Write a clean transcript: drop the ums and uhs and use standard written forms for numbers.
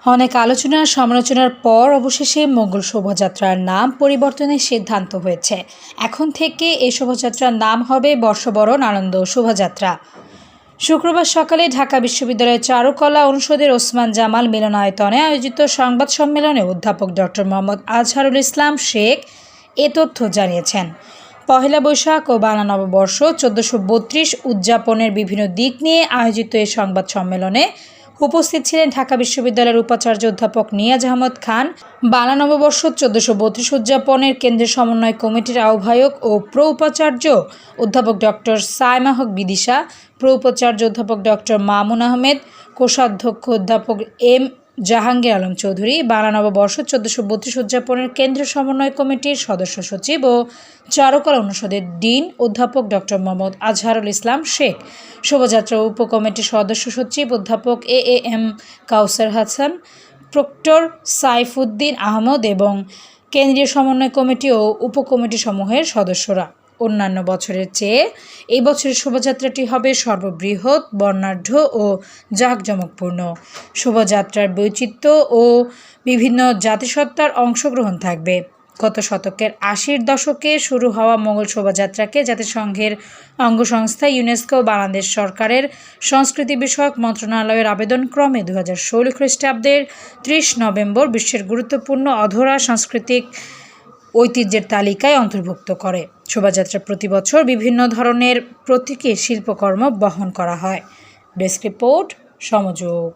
অনেক আলোচনা সমালোচনার পর অবশেষে মঙ্গল শোভাযাত্রার নাম পরিবর্তনের সিদ্ধান্ত হয়েছে। এখন থেকে এই শোভাযাত্রার নাম হবে বর্ষবরণ আনন্দ শোভাযাত্রা। শুক্রবার সকালে ঢাকা বিশ্ববিদ্যালয়ের চারুকলা অনুষদের ওসমান জামাল মিলনায়তনে আয়োজিত সংবাদ সম্মেলনে অধ্যাপক ডক্টর মোহাম্মদ আজহারুল ইসলাম শেখ এ তথ্য জানিয়েছেন। পহেলা বৈশাখ ও বাংলা নববর্ষ 1432 উদযাপনের বিভিন্ন দিক নিয়ে আয়োজিত এই সংবাদ সম্মেলনে উপস্থিত ছিলেন ঢাকা বিশ্ববিদ্যালয়ের উপাচার্য অধ্যাপক নিয়াজ আহমদ খান, বাংলা নববর্ষ 1432 উদযাপনের কেন্দ্রীয় সমন্বয় কমিটির আহ্বায়ক ও প্রো উপাচার্য অধ্যাপক ডক্টর সাইমা হক বিদিশা, প্রো উপাচার্য অধ্যাপক ডক্টর মামুন আহমেদ, কোষাধ্যক্ষ অধ্যাপক এম জাহাঙ্গীর আলম চৌধুরী, বাংলা নববর্ষ 1432 উদযাপনের কেন্দ্রীয় সমন্বয় কমিটির সদস্য সচিব ও চারুকলা অনুষদের ডিন অধ্যাপক ডক্টর মোহাম্মদ আজহারুল ইসলাম শেখ, শোভাযাত্রা উপকমিটির সদস্য সচিব অধ্যাপক এম কাউসার হাসান, প্রক্টর সাইফুদ্দিন আহমদ এবং কেন্দ্রীয় সমন্বয় কমিটি ও উপকমিটি সমূহের সদস্যরা। অন্যান্য বছরের চেয়ে এই বছরের শোভাযাত্রাটি হবে সর্ববৃহৎ, বর্ণাঢ্য ও জাঁকজমকপূর্ণ। শোভাযাত্রার বৈচিত্র্য ও বিভিন্ন জাতিসত্তার অংশগ্রহণ থাকবে। গত শতকের 80-র দশকে শুরু হওয়া মঙ্গল শোভাযাত্রাকে জাতিসংঘের অঙ্গসংস্থা ইউনেস্কো ও বাংলাদেশ সরকারের সংস্কৃতি বিষয়ক মন্ত্রণালয়ের আবেদনক্রমে 2016 খ্রিস্টাব্দের 30 নভেম্বর বিশ্বের গুরুত্বপূর্ণ অধরা সাংস্কৃতিক ঐতিহ্যের তালিকায় অন্তর্ভুক্ত করে। শোভাযাত্রা প্রতি বছর বিভিন্ন ধরনের প্রতীকী শিল্পকর্ম বহন করা হয়। Desk report, সমযোগ।